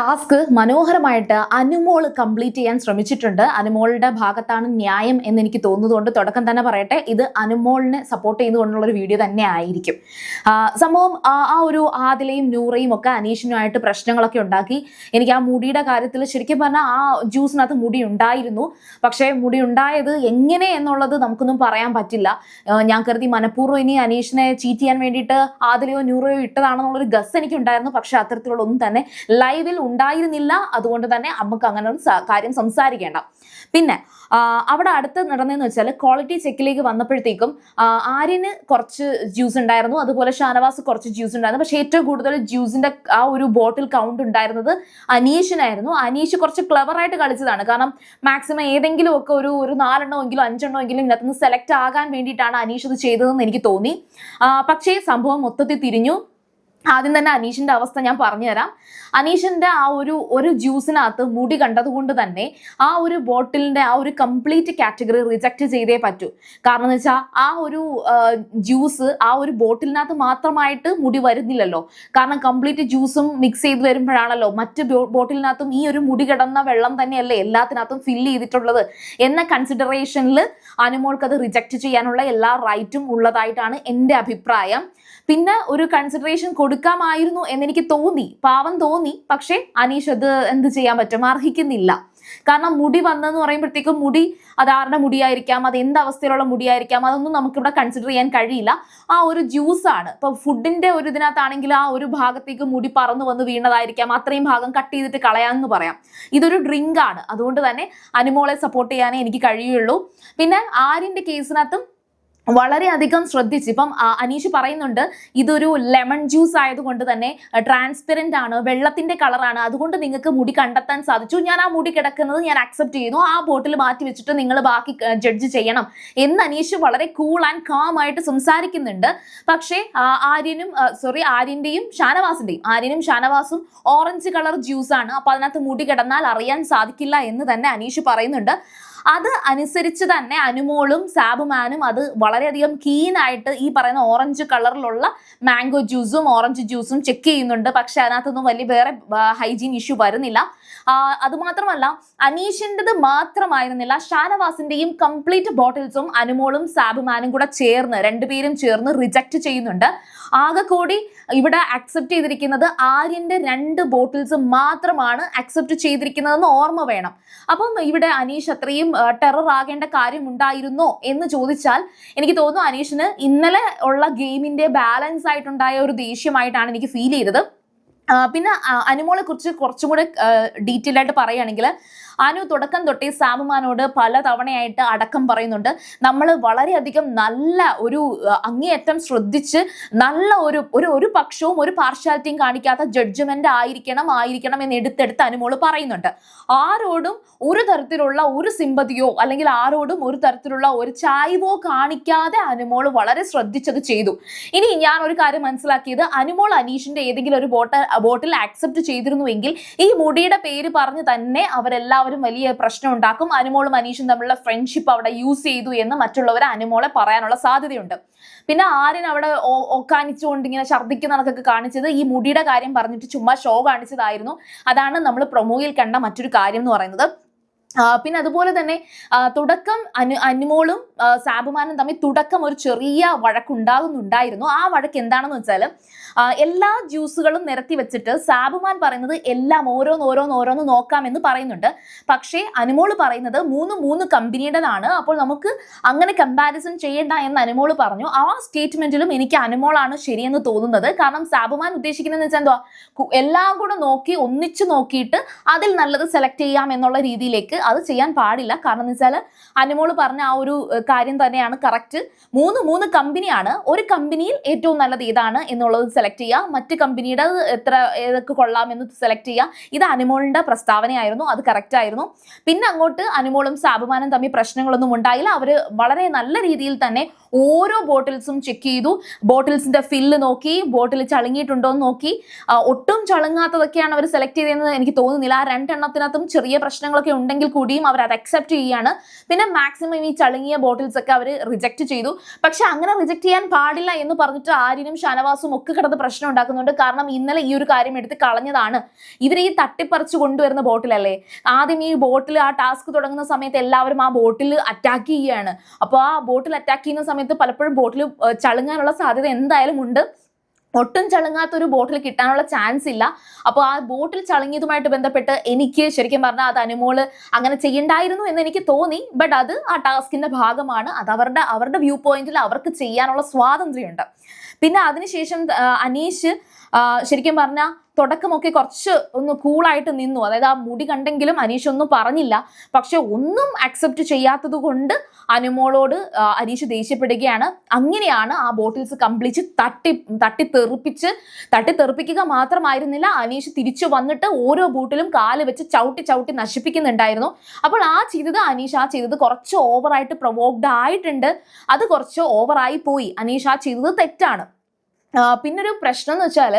Task മനോഹരമായിട്ട് Anumol complete ചെയ്യാൻ ശ്രമിച്ചിട്ടുണ്ട്. അനുമോളുടെ ഭാഗത്താണ് ന്യായം എന്ന് എനിക്ക് തോന്നുന്നതുകൊണ്ട് തുടക്കം തന്നെ പറയട്ടെ, ഇത് അനുമോളിനെ സപ്പോർട്ട് ചെയ്തുകൊണ്ടുള്ള ഒരു വീഡിയോ തന്നെ ആയിരിക്കും. സംഭവം ആ ഒരു ആദിലയും നൂറയും ഒക്കെ അനീഷിനുമായിട്ട് പ്രശ്നങ്ങളൊക്കെ ഉണ്ടാക്കി. എനിക്ക് ആ മുടിയുടെ കാര്യത്തിൽ ശരിക്കും പറഞ്ഞാൽ ആ ജ്യൂസിനകത്ത് മുടി ഉണ്ടായിരുന്നു. പക്ഷേ മുടി ഉണ്ടായത് എങ്ങനെ എന്നുള്ളത് നമുക്കൊന്നും പറയാൻ പറ്റില്ല. ഞാൻ കരുതി മനഃപൂർവ്വം ഇനി അനീഷിനെ ചീറ്റ് ചെയ്യാൻ വേണ്ടിയിട്ട് ആദിലയോ നൂറയോ ഇട്ടതാണെന്നുള്ളൊരു ഗസ് എനിക്കുണ്ടായിരുന്നു. പക്ഷെ അത്തരത്തിലുള്ള ഒന്നും തന്നെ ലൈവിൽ ഉണ്ടായിരുന്നില്ല. അതുകൊണ്ട് തന്നെ നമുക്ക് അങ്ങനെ ഒരു കാര്യം സംസാരിക്കേണ്ട. പിന്നെ അവിടെ അടുത്ത് നടന്നതെന്ന് വെച്ചാൽ ക്വാളിറ്റി ചെക്കിലേക്ക് വന്നപ്പോഴത്തേക്കും ആര്യന് കുറച്ച് ജ്യൂസ് ഉണ്ടായിരുന്നു, അതുപോലെ ഷാനവാസ് കുറച്ച് ജ്യൂസ് ഉണ്ടായിരുന്നു. പക്ഷെ ഏറ്റവും കൂടുതൽ ജ്യൂസിന്റെ ആ ഒരു ബോട്ടിൽ കൗണ്ട് ഉണ്ടായിരുന്നത് അനീഷിനായിരുന്നു. അനീഷ് കുറച്ച് ക്ലവറായിട്ട് കളിച്ചതാണ്. കാരണം മാക്സിമം ഏതെങ്കിലും ഒക്കെ ഒരു 4 എങ്കിലും 5 എങ്കിലും ഇതിനകത്ത് സെലക്ട് ആകാൻ വേണ്ടിയിട്ടാണ് അനീഷ് ഇത് ചെയ്തതെന്ന് എനിക്ക് തോന്നി. പക്ഷേ സംഭവം മൊത്തത്തിൽ തിരിഞ്ഞു. ആദ്യം തന്നെ അനീഷിന്റെ അവസ്ഥ ഞാൻ പറഞ്ഞുതരാം. അനീഷിന്റെ ആ ഒരു ജ്യൂസിനകത്ത് മുടി കണ്ടതുകൊണ്ട് തന്നെ ആ ഒരു ബോട്ടിലിന്റെ ആ ഒരു കംപ്ലീറ്റ് കാറ്റഗറി റിജക്ട് ചെയ്തേ പറ്റൂ. കാരണം എന്ന് വെച്ചാൽ ആ ഒരു ജ്യൂസ് ആ ഒരു ബോട്ടിലിനകത്ത് മാത്രമായിട്ട് മുടി വരുന്നില്ലല്ലോ. കാരണം കംപ്ലീറ്റ് ജ്യൂസും മിക്സ് ചെയ്ത് വരുമ്പോഴാണല്ലോ മറ്റ് ബോട്ടിലിനകത്തും ഈ ഒരു മുടി കിടന്ന വെള്ളം തന്നെയല്ലേ എല്ലാത്തിനകത്തും ഫില്ല് ചെയ്തിട്ടുള്ളത് എന്ന കൺസിഡറേഷനിൽ അനുമോൾക്ക് അത് റിജക്ട് ചെയ്യാനുള്ള എല്ലാ റൈറ്റും ഉള്ളതായിട്ടാണ് എൻ്റെ അഭിപ്രായം. പിന്നെ ഒരു കൺസിഡറേഷൻ കൊടുക്കാമായിരുന്നു എന്നെനിക്ക് തോന്നി, പാവം തോന്നി. പക്ഷെ അനീഷ് അത് എന്ത് ചെയ്യാൻ പറ്റും, അർഹിക്കുന്നില്ല. കാരണം മുടി വന്നെന്ന് പറയുമ്പോഴത്തേക്കും മുടി അതാരുടെ മുടിയായിരിക്കാം, അത് എന്ത് അവസ്ഥയിലുള്ള മുടിയായിരിക്കാം, അതൊന്നും നമുക്കിവിടെ കൺസിഡർ ചെയ്യാൻ കഴിയില്ല. ആ ഒരു ജ്യൂസാണ്. ഇപ്പൊ ഫുഡിന്റെ ഒരു ഇതിനകത്താണെങ്കിൽ ആ ഒരു ഭാഗത്തേക്ക് മുടി പറന്നു വന്ന് വീണതായിരിക്കാം, അത്രയും ഭാഗം കട്ട് ചെയ്തിട്ട് കളയാമെന്ന് പറയാം. ഇതൊരു ഡ്രിങ്ക് ആണ്. അതുകൊണ്ട് തന്നെ അനുമോളെ സപ്പോർട്ട് ചെയ്യാനേ എനിക്ക് കഴിയുള്ളൂ. പിന്നെ ആര്യന്റെ കേസിനകത്തും വളരെയധികം ശ്രദ്ധിച്ച് ഇപ്പം അനീഷ് പറയുന്നുണ്ട് ഇതൊരു ലെമൺ ജ്യൂസ് ആയതുകൊണ്ട് തന്നെ ട്രാൻസ്പെറന്റ് ആണ്, വെള്ളത്തിന്റെ കളറാണ്, അതുകൊണ്ട് നിങ്ങൾക്ക് മുടി കണ്ടെത്താൻ സാധിച്ചു. ഞാൻ ആ മുടി കിടക്കുന്നത് ഞാൻ അക്സെപ്റ്റ് ചെയ്യുന്നു, ആ ബോട്ടിൽ മാറ്റി വെച്ചിട്ട് നിങ്ങൾ ബാക്കി ജഡ്ജ് ചെയ്യണം എന്ന് അനീഷ് വളരെ കൂൾ ആൻഡ് കാം ആയിട്ട് സംസാരിക്കുന്നുണ്ട്. പക്ഷേ ആര്യന്റെയും ഷാനവാസും ഓറഞ്ച് കളർ ജ്യൂസ് ആണ്. അപ്പൊ അതിനകത്ത് മുടി കിടന്നാൽ അറിയാൻ സാധിക്കില്ല എന്ന് തന്നെ അനീഷ് പറയുന്നുണ്ട്. അത് അനുസരിച്ച് തന്നെ അനുമോളും സാബുമാനും അത് വളരെയധികം കീനായിട്ട് ഈ പറയുന്ന ഓറഞ്ച് കളറിലുള്ള മാംഗോ ജ്യൂസും ഓറഞ്ച് ജ്യൂസും ചെക്ക് ചെയ്യുന്നുണ്ട്. പക്ഷെ അതിനകത്തൊന്നും വലിയ വേറെ ഹൈജീൻ ഇഷ്യൂ വരുന്നില്ല. അതുമാത്രമല്ല അനീഷിൻ്റെത് മാത്രമായിരുന്നില്ല, ഷാനവാസിന്റെയും കംപ്ലീറ്റ് ബോട്ടിൽസും അനുമോളും സാബുമാനും കൂടെ രണ്ടുപേരും ചേർന്ന് റിജക്ട് ചെയ്യുന്നുണ്ട്. ആകെ കൂടി ഇവിടെ അക്സെപ്റ്റ് ചെയ്തിരിക്കുന്നത് ആര്യന്റെ 2 ബോട്ടിൽസ് മാത്രമാണ് അക്സെപ്റ്റ് ചെയ്തിരിക്കുന്നതെന്ന് ഓർമ്മ വേണം. അപ്പം ഇവിടെ അനീഷ് അത്രയും ടെറർ ആകേണ്ട കാര്യമുണ്ടായിരുന്നോ എന്ന് ചോദിച്ചാൽ എനിക്ക് തോന്നുന്നു അനീഷിന് ഇന്നലെ ഉള്ള ഗെയിമിന്റെ ബാലൻസ് ആയിട്ടുണ്ടായ ഒരു ദേഷ്യമായിട്ടാണ് എനിക്ക് ഫീൽ ചെയ്തത്. പിന്നെ അനുമോളെ കുറിച്ച് കുറച്ചും കൂടെ ഡീറ്റെയിൽ ആയിട്ട് പറയുകയാണെങ്കിൽ അനു തുടക്കം തൊട്ടേ സാബുമാനോട് പല തവണയായിട്ട് അടക്കം പറയുന്നുണ്ട്. നമ്മൾ വളരെയധികം നല്ല ഒരു അങ്ങേയറ്റം ശ്രദ്ധിച്ച് നല്ല ഒരു പക്ഷവും ഒരു പാർഷ്യാലിറ്റിയും കാണിക്കാത്ത ജഡ്ജ്മെന്റ് ആയിരിക്കണം എന്ന് എടുത്തെടുത്ത് അനുമോള് പറയുന്നുണ്ട്. ആരോടും ഒരു തരത്തിലുള്ള ഒരു സിമ്പതിയോ അല്ലെങ്കിൽ ആരോടും ഒരു തരത്തിലുള്ള ഒരു ചായ്വോ കാണിക്കാതെ അനുമോള് വളരെ ശ്രദ്ധിച്ചത് ചെയ്തു. ഇനി ഞാൻ ഒരു കാര്യം മനസ്സിലാക്കിയത്, അനുമോൾ അനീഷിന്റെ ഏതെങ്കിലും ഒരു ബോട്ടിൽ ആക്സെപ്റ്റ് ചെയ്തിരുന്നുവെങ്കിൽ ഈ മുടിയുടെ പേര് പറഞ്ഞ് തന്നെ അവരെല്ലാവരും വലിയ പ്രശ്നം ഉണ്ടാക്കും. അനുമോളും അനീഷും തമ്മിലുള്ള ഫ്രണ്ട്ഷിപ്പ് അവിടെ യൂസ് ചെയ്തു എന്ന് മറ്റുള്ളവരെ അനുമോളെ പറയാനുള്ള സാധ്യതയുണ്ട്. പിന്നെ ആര്യൻ അവിടെ കാണിച്ചുകൊണ്ട് ഇങ്ങനെ ഛർദ്ദിക്കുന്നതൊക്കെ കാണിച്ചത് ഈ മുടിയുടെ കാര്യം പറഞ്ഞിട്ട് ചുമ്മാ ഷോ കാണിച്ചതായിരുന്നു. അതാണ് നമ്മൾ പ്രൊമോയിൽ കണ്ട മറ്റൊരു കാര്യം എന്ന് പറയുന്നത്. പിന്നെ അതുപോലെ തന്നെ തുടക്കം അനുമോളും സാബുമാനും തമ്മിൽ തുടക്കം ഒരു ചെറിയ വഴക്കുണ്ടാകുന്നുണ്ടായിരുന്നു. ആ വഴക്ക് എന്താണെന്ന് വെച്ചാൽ എല്ലാ ജ്യൂസുകളും നിരത്തി വെച്ചിട്ട് സാബുമാൻ പറയുന്നത് എല്ലാം ഓരോന്ന് നോക്കാമെന്ന് പറയുന്നുണ്ട്. പക്ഷേ അനുമോള് പറയുന്നത് 3 കമ്പനിയുടേതാണ്, അപ്പോൾ നമുക്ക് അങ്ങനെ കമ്പാരിസൺ ചെയ്യേണ്ട എന്ന് അനുമോള് പറഞ്ഞു. ആ സ്റ്റേറ്റ്മെന്റിലും എനിക്ക് അനുമോളാണ് ശരിയെന്ന് തോന്നുന്നത്. കാരണം സാബുമാൻ ഉദ്ദേശിക്കുന്നതെന്ന് വെച്ചാൽ എന്തുവാ, എല്ലാം കൂടെ നോക്കി ഒന്നിച്ചു നോക്കിയിട്ട് അതിൽ നല്ലത് സെലക്ട് ചെയ്യാം എന്നുള്ള രീതിയിലേക്ക് അത് ചെയ്യാൻ പാടില്ല. കാരണം എന്ന് വെച്ചാൽ അനുമോള് പറഞ്ഞ ആ ഒരു കാര്യം തന്നെയാണ് കറക്റ്റ്. 3 കമ്പനിയാണ്. ഒരു കമ്പനിയിൽ ഏറ്റവും നല്ലത് ഏതാണ് എന്നുള്ളത് സെലക്ട് ചെയ്യുക, മറ്റ് കമ്പനിയുടെ ഏതൊക്കെ കൊള്ളാമെന്ന് സെലക്ട് ചെയ്യുക. ഇത് അനുമോളിന്റെ പ്രസ്താവനയായിരുന്നു, അത് കറക്റ്റ് ആയിരുന്നു. പിന്നെ അങ്ങോട്ട് അനുമോളും സാബുമാനും തമ്മിൽ പ്രശ്നങ്ങളൊന്നും ഉണ്ടായില്ല. അവര് വളരെ നല്ല രീതിയിൽ തന്നെ ഓരോ ബോട്ടിൽസും ചെക്ക് ചെയ്തു, ബോട്ടിൽസിന്റെ ഫില്ല് നോക്കി, ബോട്ടിൽ ചളുങ്ങിയിട്ടുണ്ടോ എന്ന് നോക്കി. ഒട്ടും ചളുങ്ങാത്തതൊക്കെയാണ് അവർ സെലക്ട് ചെയ്തതെന്ന് എനിക്ക് തോന്നുന്നില്ല. ആ 2 എണ്ണത്തിനകത്തും ചെറിയ പ്രശ്നങ്ങളൊക്കെ ഉണ്ടെങ്കിൽ കൂടിയും അവർ അത് അക്സെപ്റ്റ് ചെയ്യാണ്. പിന്നെ മാക്സിമം ഈ ചളുങ്ങിയ ബോട്ടിൽസ് ഒക്കെ അവർ റിജക്ട് ചെയ്തു. പക്ഷെ അങ്ങനെ റിജക്ട് ചെയ്യാൻ പാടില്ല എന്ന് പറഞ്ഞിട്ട് ആര്യനും ഷാനവാസും ഒക്കെ കിടന്ന് പ്രശ്നം ഉണ്ടാക്കുന്നുണ്ട്. കാരണം ഇന്നലെ ഈ ഒരു കാര്യം എടുത്ത് കളഞ്ഞതാണ്. ഇവർ ഈ തട്ടിപ്പറിച്ചു കൊണ്ടുവരുന്ന ബോട്ടിലല്ലേ, ആദ്യം ഈ ബോട്ടിൽ ആ ടാസ്ക് തുടങ്ങുന്ന സമയത്ത് എല്ലാവരും ആ ബോട്ടിൽ അറ്റാക്ക് ചെയ്യുകയാണ്. അപ്പോൾ ആ ബോട്ടിൽ അറ്റാക്ക് ചെയ്യുന്ന സമയത്ത് പലപ്പോഴും ബോട്ടിൽ ചളുങ്ങാനുള്ള സാധ്യത എന്തായാലും ഉണ്ട്. ഒട്ടും ചളുങ്ങാത്തൊരു ബോട്ടിൽ കിട്ടാനുള്ള ചാൻസ് ഇല്ല. അപ്പോൾ ആ ബോട്ടിൽ ചളുങ്ങിയതുമായിട്ട് ബന്ധപ്പെട്ട് എനിക്ക് ശരിക്കും പറഞ്ഞാൽ അത് അനുമോള് അങ്ങനെ ചെയ്യണ്ടായിരുന്നു എന്ന് എനിക്ക് തോന്നി. ബട്ട് അത് ആ ടാസ്കിന്റെ ഭാഗമാണ്. അത് അവരുടെ വ്യൂ പോയിന്റിൽ അവർക്ക് ചെയ്യാനുള്ള സ്വാതന്ത്ര്യമുണ്ട്. പിന്നെ അതിനുശേഷം അനീഷ് ശരിക്കും പറഞ്ഞാൽ തുടക്കമൊക്കെ കുറച്ച് ഒന്ന് കൂളായിട്ട് നിന്നു. അതായത് ആ മുടി കണ്ടെങ്കിലും അനീഷ് ഒന്നും പറഞ്ഞില്ല. പക്ഷെ ഒന്നും അക്സെപ്റ്റ് ചെയ്യാത്തത് കൊണ്ട് അനീഷ് ദേഷ്യപ്പെടുകയാണ്. അങ്ങനെയാണ് ആ ബോട്ടിൽസ് കംപ്ലീറ്റ് തട്ടിത്തെറിപ്പിക്കുക മാത്രമായിരുന്നില്ല, അനീഷ് തിരിച്ചു വന്നിട്ട് ഓരോ ബോട്ടിലും കാല് വെച്ച് ചവിട്ടി നശിപ്പിക്കുന്നുണ്ടായിരുന്നു. അപ്പോൾ അനീഷ് ചെയ്തത് കുറച്ച് ഓവറായിട്ട് പ്രൊവോക്ഡ് ആയിട്ടുണ്ട്. അത് കുറച്ച് ഓവറായി പോയി. അനീഷ് ചെയ്തത് തെറ്റാണ്. പിന്നൊരു പ്രശ്നം എന്ന് വെച്ചാൽ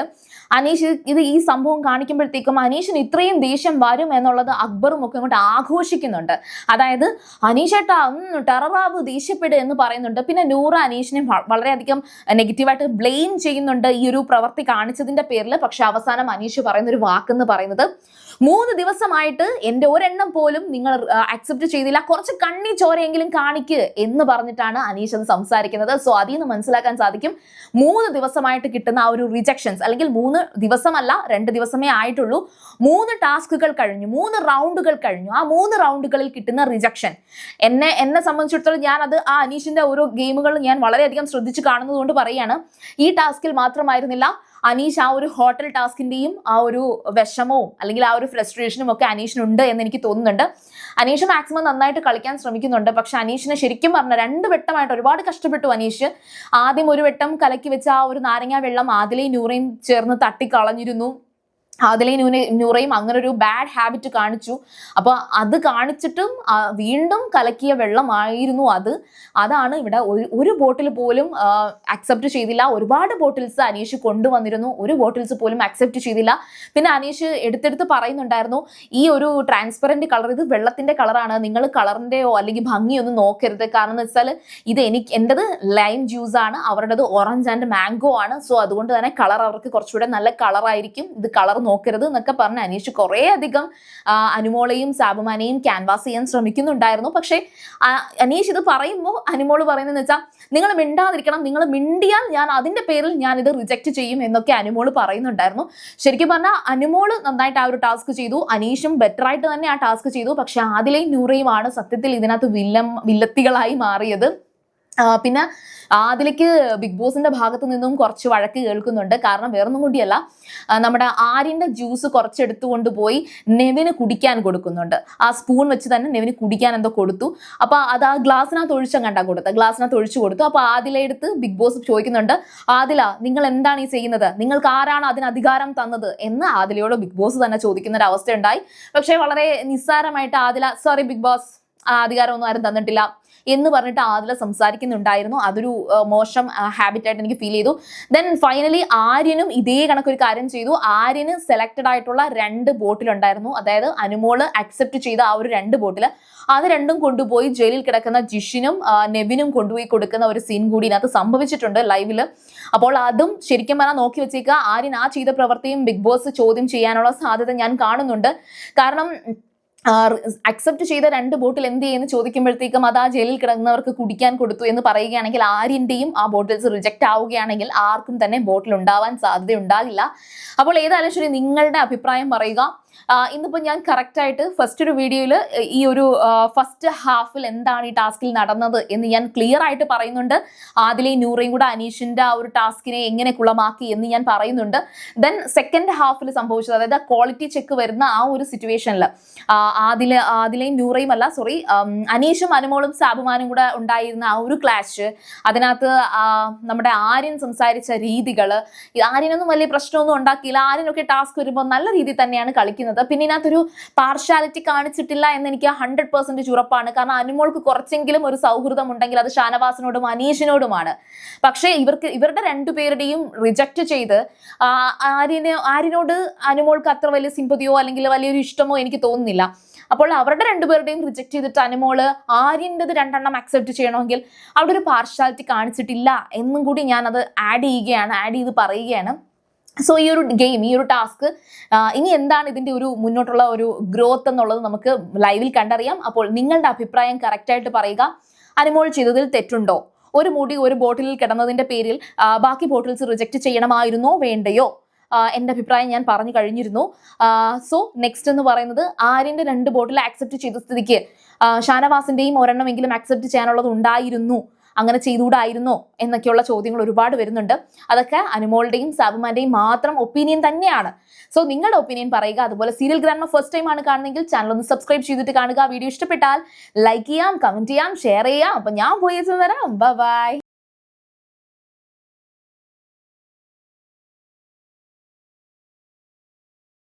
അനീഷ് ഈ സംഭവം കാണിക്കുമ്പോഴത്തേക്കും അനീഷിന് ഇത്രയും ദേഷ്യം വരും എന്നുള്ളത് അക്ബറും ഒക്കെ അങ്ങോട്ട് ആഘോഷിക്കുന്നുണ്ട്. അതായത് അനീഷേട്ടാ ടെററാബ് ദേഷ്യപ്പെടുക എന്ന് പറയുന്നുണ്ട്. പിന്നെ നൂറ അനീഷിനെ വളരെയധികം നെഗറ്റീവായിട്ട് ബ്ലെയിം ചെയ്യുന്നുണ്ട് ഈ ഒരു പ്രവൃത്തി കാണിച്ചതിന്റെ പേരിൽ. പക്ഷെ അവസാനം അനീഷ് പറയുന്ന ഒരു വാക്കെന്ന് പറയുന്നത് 3 ദിവസമായിട്ട് എൻ്റെ ഒരെണ്ണം പോലും നിങ്ങൾ അക്സെപ്റ്റ് ചെയ്തില്ല, കുറച്ച് കണ്ണി ചോരയെങ്കിലും കാണിക്ക് എന്ന് പറഞ്ഞിട്ടാണ് അനീഷ് അത് സംസാരിക്കുന്നത്. സോ അതിൽ നിന്ന് മനസ്സിലാക്കാൻ സാധിക്കും 3 ദിവസമായിട്ട് കിട്ടുന്ന ആ ഒരു റിജക്ഷൻസ്, അല്ലെങ്കിൽ 3 ദിവസമല്ല 2 ദിവസമേ ആയിട്ടുള്ളൂ, 3 ടാസ്കുകൾ കഴിഞ്ഞു, 3 റൗണ്ടുകൾ കഴിഞ്ഞു. ആ 3 റൗണ്ടുകളിൽ കിട്ടുന്ന റിജക്ഷൻ എന്നെ സംബന്ധിച്ചിടത്തോളം ഞാൻ അത് ആ അനീഷിന്റെ ഓരോ ഗെയിമുകൾ ഞാൻ വളരെയധികം ശ്രദ്ധിച്ച് കാണുന്നത് കൊണ്ട് പറയാണ്. ഈ ടാസ്കിൽ മാത്രമായിരുന്നില്ല, അനീഷ് ആ ഒരു ഹോട്ടൽ ടാസ്കിന്റെയും ആ ഒരു വിഷമവും അല്ലെങ്കിൽ ആ ഒരു ഫ്രസ്ട്രേഷനും ഒക്കെ അനീഷിനുണ്ട് എന്ന് എനിക്ക് തോന്നുന്നുണ്ട്. അനീഷ് മാക്സിമം നന്നായിട്ട് കളിക്കാൻ ശ്രമിക്കുന്നുണ്ട്. പക്ഷെ അനീഷിനെ ശരിക്കും പറഞ്ഞ 2 വട്ടമായിട്ട് ഒരുപാട് കഷ്ടപ്പെട്ടു അനീഷ്. ആദ്യം ഒരു വട്ടം കലക്കി വെച്ച ആ ഒരു നാരങ്ങ വെള്ളം ആദിലയും നൂറയും ചേർന്ന് തട്ടിക്കളഞ്ഞിരുന്നു. ആദിലയും നൂറയും അങ്ങനെ ഒരു ബാഡ് ഹാബിറ്റ് കാണിച്ചു. അപ്പൊ അത് കാണിച്ചിട്ടും വീണ്ടും കലക്കിയ വെള്ളമായിരുന്നു അതാണ് ഇവിടെ ഒരു ബോട്ടിൽ പോലും അക്സെപ്റ്റ് ചെയ്തില്ല. ഒരുപാട് ബോട്ടിൽസ് അനീഷ് കൊണ്ടുവന്നിരുന്നു, ഒരു ബോട്ടിൽസ് പോലും അക്സെപ്റ്റ് ചെയ്തില്ല. പിന്നെ അനീഷ് എടുത്തെടുത്ത് പറയുന്നുണ്ടായിരുന്നു, ഈ ഒരു ട്രാൻസ്പെറന്റ് കളർ ഇത് വെള്ളത്തിന്റെ കളറാണ്, നിങ്ങൾ കളറിന്റെയോ അല്ലെങ്കിൽ ഭംഗിയൊന്നും നോക്കരുത്. കാരണം എന്ന് വെച്ചാൽ ഇത് എന്റേത് ലൈം ജ്യൂസ് ആണ്, അവരുടേത് ഓറഞ്ച് ആൻഡ് മാംഗോ ആണ്. സോ അതുകൊണ്ട് തന്നെ കളർ അവർക്ക് കുറച്ചുകൂടെ നല്ല കളറായിരിക്കും, ഇത് കളർ നോക്കരുത് എന്നൊക്കെ പറഞ്ഞ് അനീഷ് കുറേ അധികം അനുമോളെയും സാബുമാനെയും ക്യാൻവാസ് ചെയ്യാൻ ശ്രമിക്കുന്നുണ്ടായിരുന്നു. പക്ഷെ അനീഷ് ഇത് പറയുമ്പോൾ അനുമോള് പറയുന്നതെന്ന് വെച്ചാൽ നിങ്ങൾ മിണ്ടാതിരിക്കണം, നിങ്ങൾ മിണ്ടിയാൽ ഞാൻ അതിന്റെ പേരിൽ ഞാൻ ഇത് റിജക്ട് ചെയ്യും എന്നൊക്കെ അനുമോള് പറയുന്നുണ്ടായിരുന്നു. ശരിക്കും പറഞ്ഞാൽ അനുമോള് നന്നായിട്ട് ആ ഒരു ടാസ്ക് ചെയ്തു, അനീഷും ബെറ്റർ ആയിട്ട് തന്നെ ആ ടാസ്ക് ചെയ്തു. പക്ഷെ ആദിലയും നൂറയുമാണ് സത്യത്തിൽ ഇതിനകത്ത് വില്ലത്തികളായി മാറിയത്. പിന്നെ ആദിലേക്ക് ബിഗ് ബോസിന്റെ ഭാഗത്തു നിന്നും കുറച്ച് വഴക്ക് കേൾക്കുന്നുണ്ട്. കാരണം വേറൊന്നും കൂടിയല്ല, നമ്മുടെ ആര്യന്റെ ജ്യൂസ് കുറച്ചെടുത്തുകൊണ്ട് പോയി നെവിന് കുടിക്കാൻ കൊടുക്കുന്നുണ്ട്. ആ സ്പൂൺ വെച്ച് തന്നെ നെവിന് കുടിക്കാൻ എന്തോ കൊടുത്തു. അപ്പൊ അത് ആ ഗ്ലാസിനകത്ത് ഒഴിച്ചു കൊടുത്തു. അപ്പൊ ആദിലയെടുത്ത് ബിഗ് ബോസ് ചോദിക്കുന്നുണ്ട്, ആദില നിങ്ങൾ എന്താണ് ഈ ചെയ്യുന്നത്, നിങ്ങൾക്ക് ആരാണ് അതിന് അധികാരം തന്നത് എന്ന് ആദിലയോട് ബിഗ് ബോസ് തന്നെ ചോദിക്കുന്ന ഒരു അവസ്ഥ ഉണ്ടായി. പക്ഷെ വളരെ നിസ്സാരമായിട്ട് ആദില സോറി ബിഗ് ബോസ്, അധികാരമൊന്നും ആരും തന്നിട്ടില്ല എന്ന് പറഞ്ഞിട്ട് ആദില സംസാരിക്കുന്നുണ്ടായിരുന്നു. അതൊരു മോശം ഹാബിറ്റായിട്ട് എനിക്ക് ഫീൽ ചെയ്തു. ദെൻ ഫൈനലി ആര്യനും ഇതേ കണക്കൊരു കാര്യം ചെയ്തു. ആര്യന് സെലക്റ്റഡ് ആയിട്ടുള്ള 2 ബോട്ടിലുണ്ടായിരുന്നു. അതായത് അനുമോള് അക്സെപ്റ്റ് ചെയ്ത ആ ഒരു 2 ബോട്ടിൽ, അത് രണ്ടും കൊണ്ടുപോയി ജയിലിൽ കിടക്കുന്ന ജിഷിനും നെവിനും കൊണ്ടുപോയി കൊടുക്കുന്ന ഒരു സീൻ കൂടി ഇതിനകത്ത് സംഭവിച്ചിട്ടുണ്ട് ലൈവില്. അപ്പോൾ അതും ശരിക്കും പറഞ്ഞാൽ നോക്കി വെച്ചേക്കുക, ആര്യൻ ചെയ്ത പ്രവൃത്തിയും ബിഗ് ബോസ് ചോദ്യം ചെയ്യാനുള്ള സാധ്യത ഞാൻ കാണുന്നുണ്ട്. കാരണം അക്സെപ്റ്റ് ചെയ്ത 2 ബോട്ടിൽ എന്ത് ചെയ്യുന്നു ചോദിക്കുമ്പോഴത്തേക്കും അത് ആ ജയിലിൽ കിടക്കുന്നവർക്ക് കുടിക്കാൻ കൊടുത്തു എന്ന് പറയുകയാണെങ്കിൽ ആര്യന്റെയും ആ ബോട്ടിൽസ് റിജക്റ്റ് ആവുകയാണെങ്കിൽ ആർക്കും തന്നെ ബോട്ടിൽ ഉണ്ടാവാൻ സാധ്യത ഉണ്ടാകില്ല. അപ്പോൾ ഏതായാലും ശരി, നിങ്ങളുടെ അഭിപ്രായം പറയുക. ഇന്നിപ്പോൾ ഞാൻ കറക്റ്റായിട്ട് ഫസ്റ്റ് ഒരു വീഡിയോയിൽ ഈ ഒരു ഫസ്റ്റ് ഹാഫിൽ എന്താണ് ഈ ടാസ്കിൽ നടന്നത് എന്ന് ഞാൻ ക്ലിയർ ആയിട്ട് പറയുന്നുണ്ട്. ആദിലയും നൂറയും കൂടെ അനീഷിന്റെ ആ ഒരു ടാസ്കിനെ എങ്ങനെ കുളമാക്കി എന്ന് ഞാൻ പറയുന്നുണ്ട്. ദെൻ സെക്കൻഡ് ഹാഫിൽ സംഭവിച്ചത്, അതായത് ക്വാളിറ്റി ചെക്ക് വരുന്ന ആ ഒരു സിറ്റുവേഷനിൽ ആദിലയും നൂറയും അല്ല സോറി അനീഷും അനുമോളും സാബുമാനും കൂടെ ഉണ്ടായിരുന്ന ആ ഒരു ക്ലാഷ്, അതിനകത്ത് നമ്മുടെ ആര്യൻ സംസാരിച്ച രീതികൾ, ആര്യനൊന്നും വലിയ പ്രശ്നമൊന്നും ഉണ്ടാക്കിയില്ല. ആര്യനൊക്കെ ടാസ്ക് വരുമ്പോൾ നല്ല രീതിയിൽ തന്നെയാണ് കളിക്കുന്നത്. പിന്നെ ഇതിനകത്തൊരു പാർഷ്യാലിറ്റി കാണിച്ചിട്ടില്ല എന്ന് എനിക്ക് 100% ഉറപ്പാണ്. കാരണം അനുമോൾക്ക് കുറച്ചെങ്കിലും ഒരു സൗഹൃദം ഉണ്ടെങ്കിൽ അത് ഷാനവാസിനോടും അനീഷിനോടുമാണ്. പക്ഷേ ഇവരുടെ 2 പേരുടെയും റിജക്റ്റ് ചെയ്ത് ആര്യനോട് അനുമോൾക്ക് അത്ര വലിയ സിമ്പതിയോ അല്ലെങ്കിൽ വലിയൊരു ഇഷ്ടമോ എനിക്ക് തോന്നുന്നില്ല. അപ്പോൾ അവരുടെ രണ്ടുപേരുടെയും റിജക്ട് ചെയ്തിട്ട് അനുമോള് ആര്യൻ്റെത് 2 അക്സെപ്റ്റ് ചെയ്യണമെങ്കിൽ അവിടെ ഒരു പാർഷ്യാലിറ്റി കാണിച്ചിട്ടില്ല എന്നും കൂടി ഞാൻ അത് ആഡ് ചെയ്ത് പറയുകയാണ്. സോ ഈ ഒരു ഗെയിം, ഈ ഒരു ടാസ്ക് ഇനി എന്താണ് ഇതിന്റെ ഒരു മുന്നോട്ടുള്ള ഒരു ഗ്രോത്ത് എന്നുള്ളത് നമുക്ക് ലൈവിൽ കണ്ടറിയാം. അപ്പോൾ നിങ്ങളുടെ അഭിപ്രായം കറക്റ്റായിട്ട് പറയുക. അനുമോൾ ചെയ്തതിൽ തെറ്റുണ്ടോ? ഒരു മുടി ഒരു ബോട്ടിലിൽ കിടന്നതിന്റെ പേരിൽ ബാക്കി ബോട്ടിൽസ് റിജക്ട് ചെയ്യണമായിരുന്നോ വേണ്ടയോ? എൻ്റെ അഭിപ്രായം ഞാൻ പറഞ്ഞു കഴിഞ്ഞിരുന്നു. സോ നെക്സ്റ്റ് എന്ന് പറയുന്നത് ആര്യന്റെ 2 ബോട്ടിൽ ആക്സെപ്റ്റ് ചെയ്ത സ്ഥിതിക്ക് ഷാനവാസിന്റെയും ഒരെണ്ണമെങ്കിലും ആക്സെപ്റ്റ് ചെയ്യാനുള്ളത് ഉണ്ടായിരുന്നു, അങ്ങനെ ചെയ്തുകൂടായിരുന്നോ എന്നൊക്കെയുള്ള ചോദ്യങ്ങൾ ഒരുപാട് വരുന്നുണ്ട്. അതൊക്കെ അനുമോളുടെയും സാബുമാന്റെയും മാത്രം ഒപ്പീനിയൻ തന്നെയാണ്. സോ നിങ്ങളുടെ ഒപ്പീനിയൻ പറയുക. അതുപോലെ സീരിയൽ ഗ്രാൻഡ്മ ഫസ്റ്റ് ടൈം ആണ് കാണുന്നെങ്കിൽ ചാനൽ ഒന്ന് സബ്സ്ക്രൈബ് ചെയ്തിട്ട് കാണുക. വീഡിയോ ഇഷ്ടപ്പെട്ടാൽ ലൈക്ക് ചെയ്യാം, കമന്റ് ചെയ്യാം, ഷെയർ ചെയ്യാം. അപ്പൊ ഞാൻ പോയി വരാം. ബൈ.